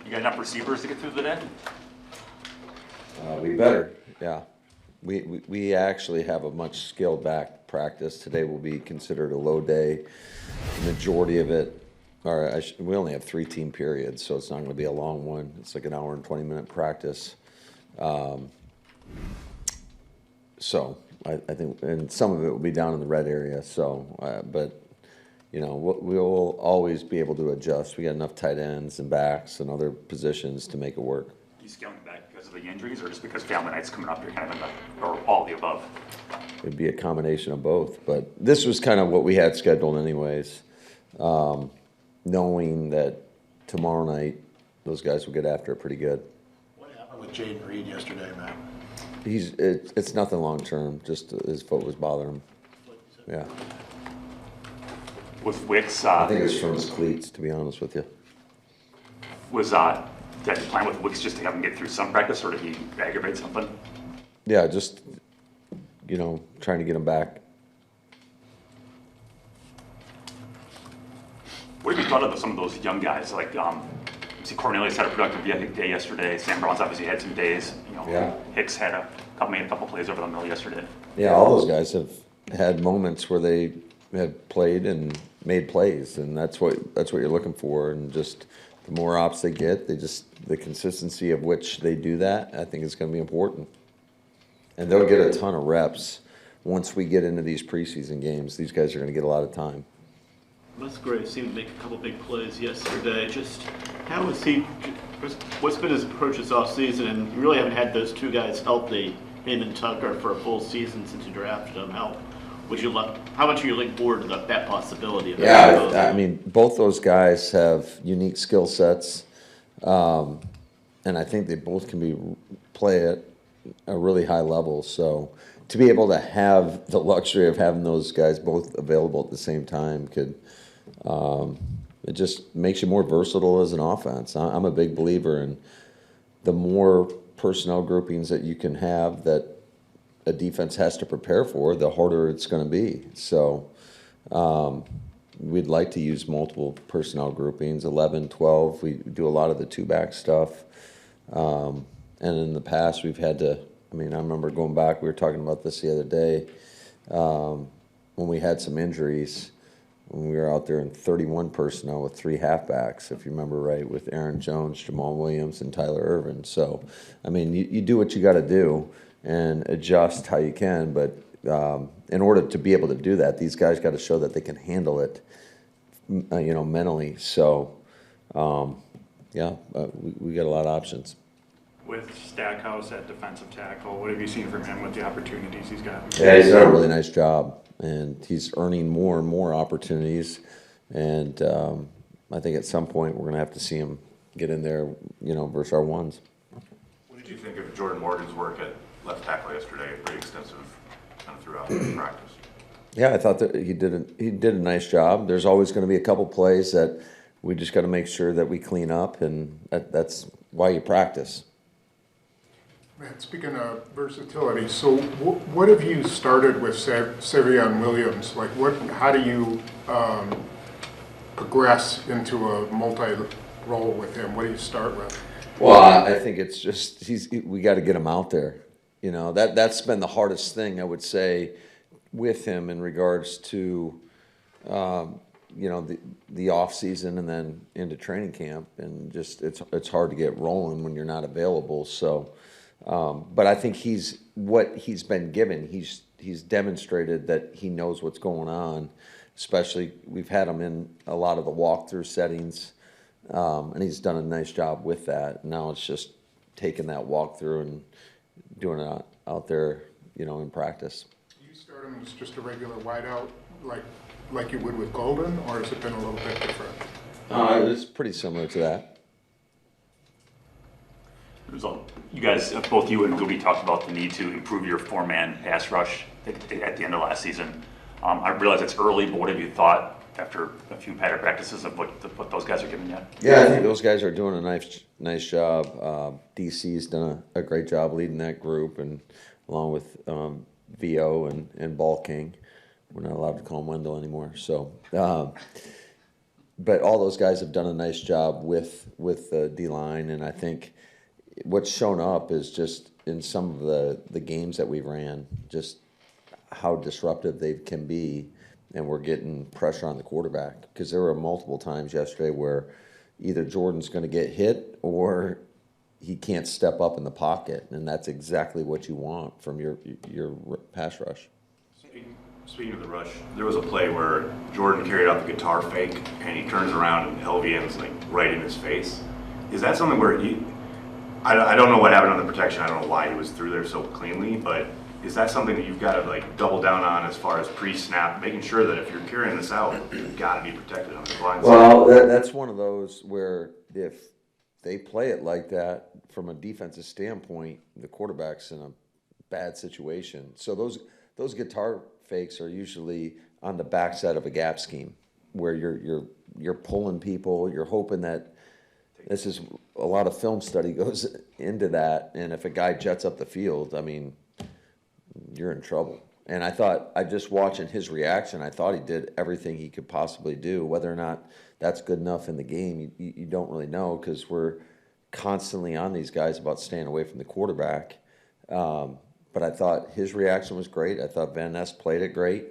You got enough receivers to get through the day? We better, yeah. We actually have a much scaled back practice. Today will be considered a low day. The majority of it, we only have 3 team periods, so it's not going to be a long one. It's like an hour and 20-minute practice. So I think, and some of it will be down in the red area. So, but you know, we'll always be able to adjust. We got enough tight ends and backs and other positions to make it work. You scaling back because of the injuries, or just because family night's coming up? You're kind of in the, or all of the above. It'd be a combination of both, but this was kind of what we had scheduled anyways. Knowing that tomorrow night those guys will get after it pretty good. What happened with Jaden Reed yesterday, Matt? It's nothing long term. Just his foot was bothering him. Yeah. With Wicks, I think it's from his cleats, to be honest with you. Did you plan with Wicks just to have him get through some practice, or did he aggravate something? Yeah, just trying to get him back. What have you thought of some of those young guys? Like, see, Cornelius had a productive day yesterday. Sam Brown's obviously had some days. Yeah. Hicks made a couple plays over the middle yesterday. Yeah, all those guys have had moments where they had played and made plays, and that's what you're looking for. And just the more ops they get, the consistency of which they do that, I think is going to be important. And they'll get a ton of reps once we get into these preseason games. These guys are going to get a lot of time. Musgrave seemed to make a couple big plays yesterday. Just how is he? What's been his approach this offseason? And you really haven't had those two guys healthy, him and Tucker, for a full season since you drafted them. How much are you looking forward to that possibility? Yeah, I mean, both those guys have unique skill sets, and I think they both can play at a really high level. So to be able to have the luxury of having those guys both available at the same time it just makes you more versatile as an offense. I'm a big believer in the more personnel groupings that you can have that a defense has to prepare for, the harder it's going to be. So we'd like to use multiple personnel groupings, 11, 12. We do a lot of the two-back stuff. And in the past, we've had to, I remember going back, we were talking about this the other day, when we had some injuries, when we were out there in 31 personnel with 3 halfbacks, if you remember right, with Aaron Jones, Jamal Williams, and Tyler Irvin. So, you do what you got to do and adjust how you can, but in order to be able to do that, these guys got to show that they can handle it, mentally. So, we got a lot of options. With Stackhouse at defensive tackle, what have you seen from him with the opportunities he's got? Yeah, he's done a really nice job, and he's earning more and more opportunities. And I think at some point we're going to have to see him get in there, versus our ones. What did you think of Jordan Morgan's work at left tackle yesterday? Pretty extensive kind of throughout the practice. Yeah, I thought that he did a nice job. There's always going to be a couple plays that we just got to make sure that we clean up, and that's why you practice. Man, speaking of versatility, so what have you started with Savion Williams? Like, how do you progress into a multi-role with him? What do you start with? Well, I think it's just we got to get him out there. That's been the hardest thing, I would say, with him in regards to the off season and then into training camp, and just it's hard to get rolling when you're not available. So. But I think he's been given. He's demonstrated that he knows what's going on. Especially, we've had him in a lot of the walkthrough settings, and he's done a nice job with that. Now it's just taking that walkthrough and doing it out there, in practice. Do you start him as just a regular wideout, like you would with Golden, or has it been a little bit different? It's pretty similar to that. You guys, both you and Gooby, talked about the need to improve your 4-man pass rush at the end of last season. I realize it's early, but what have you thought after a few pattern practices of what those guys are giving you? Yeah, I think those guys are doing a nice job. DC's done a great job leading that group, and along with VO and Ball King. We're not allowed to call him Wendell anymore. So, but all those guys have done a nice job with the D-line, and I think what's shown up is just in some of the games that we ran, just how disruptive they can be, and we're getting pressure on the quarterback. Because there were multiple times yesterday where either Jordan's going to get hit or he can't step up in the pocket, and that's exactly what you want from your pass rush. Speaking of the rush, there was a play where Jordan carried out the guitar fake, and he turns around and LVN's like right in his face. Is that something where I don't know what happened on the protection. I don't know why he was through there so cleanly, but is that something that you've got to like double down on as far as pre-snap, making sure that if you're carrying this out, you've got to be protected on the blind side? Well, that's one of those where if they play it like that from a defensive standpoint, the quarterback's in a bad situation. So those guitar fakes are usually on the backside of a gap scheme where you're pulling people, you're hoping that this is a lot of film study goes into that, and if a guy jets up the field, I mean, you're in trouble. And I just watching his reaction, I thought he did everything he could possibly do. Whether or not that's good enough in the game, you don't really know, because we're constantly on these guys about staying away from the quarterback. But I thought his reaction was great. I thought Van Ness played it great.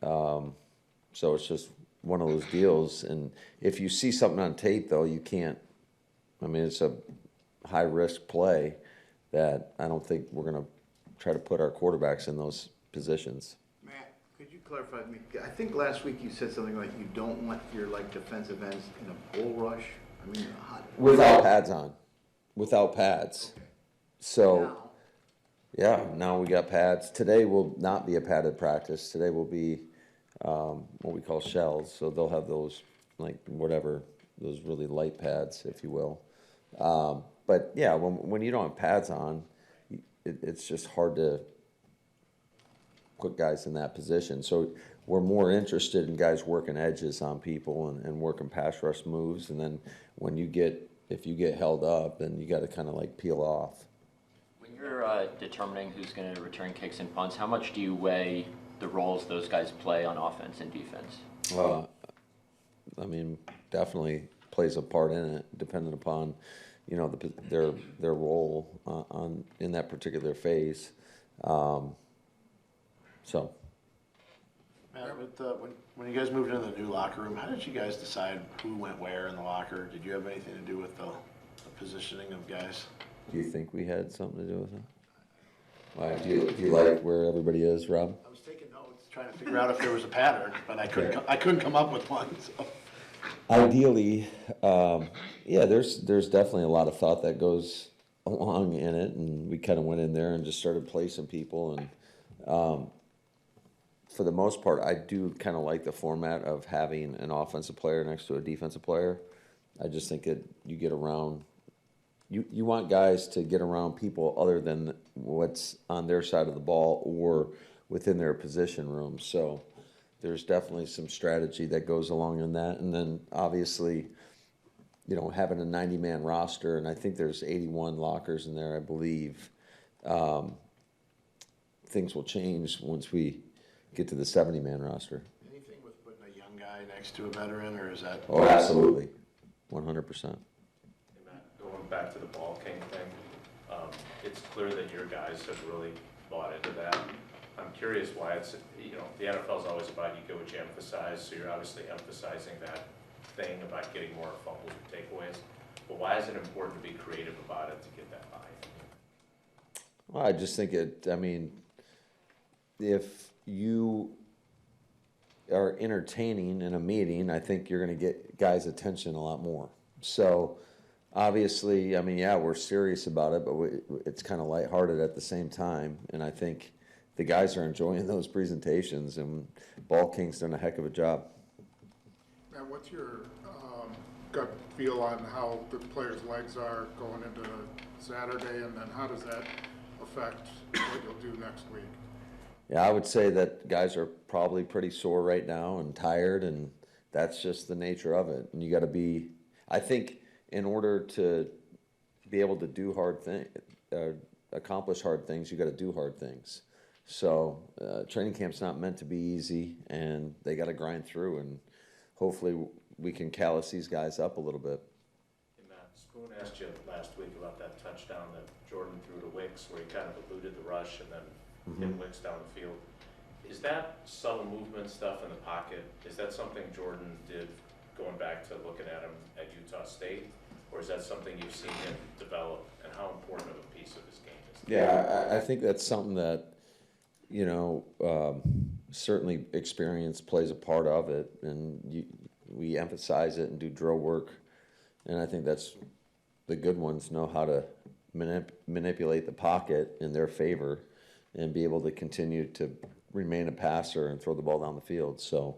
So it's just one of those deals. And if you see something on tape, though, you can't. I mean, it's a high-risk play that I don't think we're going to try to put our quarterbacks in those positions. Matt, could you clarify with me? I think last week you said something like you don't want your like defensive ends in a bull rush. I mean, Without pads on. Without pads. Okay. So, Now, yeah, now we got pads. Today will not be a padded practice. Today will be what we call shells. So they'll have those, like, whatever, those really light pads, if you will. But, yeah, when you don't have pads on, it's just hard to put guys in that position. So we're more interested in guys working edges on people and working pass rush moves. And then if you get held up, then you got to kind of like peel off. When you're determining who's going to return kicks and punts, how much do you weigh the roles those guys play on offense and defense? I mean, definitely plays a part in it, depending upon, their role in that particular phase. So. Matt, when you guys moved into the new locker room, how did you guys decide who went where in the locker? Did you have anything to do with the positioning of guys? Do you think we had something to do with it? Why, do you like where everybody is, Rob? I was taking notes, trying to figure out if there was a pattern, but I couldn't come up with one. So. Ideally, yeah, there's definitely a lot of thought that goes along in it, and we kind of went in there and just started placing people, and for the most part, I do kind of like the format of having an offensive player next to a defensive player. I just think that you get around. You want guys to get around people other than what's on their side of the ball or within their position room. So there's definitely some strategy that goes along in that. And then obviously, having a 90-man roster, and I think there's 81 lockers in there, I believe. Things will change once we get to the 70-man roster. Anything with putting a young guy next to a veteran, or is that? Oh, absolutely. 100%. Going back to the ball king thing, it's clear that your guys have really bought into that. I'm curious why it's, the NFL is always about you go what you emphasize, so you're obviously emphasizing that thing about getting more fumbles or takeaways. But why is it important to be creative about it to get that buy-in? Well, I just think if you are entertaining in a meeting, I think you're going to get guys' attention a lot more. So, obviously, we're serious about it, but it's kind of lighthearted at the same time. And I think the guys are enjoying those presentations, and Ball King's done a heck of a job. And what's your gut feel on how the players' legs are going into Saturday, and then how does that affect what you'll do next week? Yeah, I would say that guys are probably pretty sore right now and tired, and that's just the nature of it. And you got to be, I think, in order to be able to do accomplish hard things, you got to do hard things. So training camp's not meant to be easy, and they got to grind through. And hopefully, we can callous these guys up a little bit. Hey, Matt, Spoon asked you last week about that touchdown that Jordan threw to Wicks, where he kind of eluded the rush and then hit Wicks down the field. Is that subtle movement stuff in the pocket, is that something Jordan did going back to looking at him at Utah State? Or is that something you've seen him develop, and how important of a piece of his game is that? Yeah, I think that's something that, you know, certainly experience plays a part of it, and we emphasize it and do drill work, and I think that's the good ones know how to manipulate the pocket in their favor and be able to continue to remain a passer and throw the ball down the field. So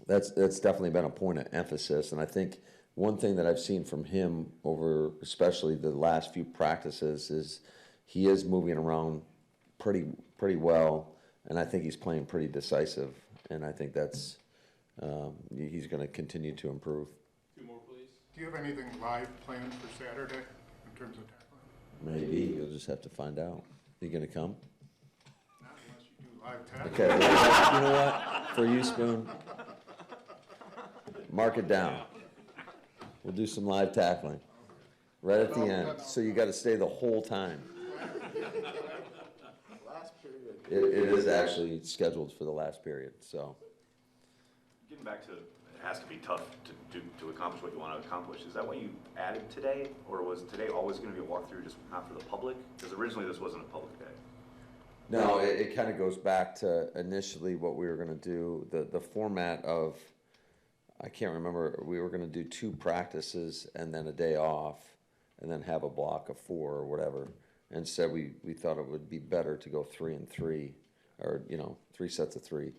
that's definitely been a point of emphasis, and I think one thing that I've seen from him over especially the last few practices is he is moving around pretty well, and I think he's playing pretty decisive, and I think that's he's going to continue to improve. Two more, please. Do you have anything live planned for Saturday in terms of tackling? Maybe you'll just have to find out. You going to come? Not unless you do live tackling. Okay. Well, you know what? For you, Spoon, mark it down. We'll do some live tackling right at the end. So you got to stay the whole time. Last period. It is actually scheduled for the last period. So Getting back to, it has to be tough to accomplish what you want to accomplish. Is that what you added today? Or was today always going to be a walkthrough, just not for the public? Because originally this wasn't a public day. no, it kind of goes back to initially what we were going to do. The format of, I can't remember, we were going to do 2 practices and then a day off and then have a block of 4 or whatever. Instead, we thought it would be better to go 3 and 3, or, you know, 3 sets of 3.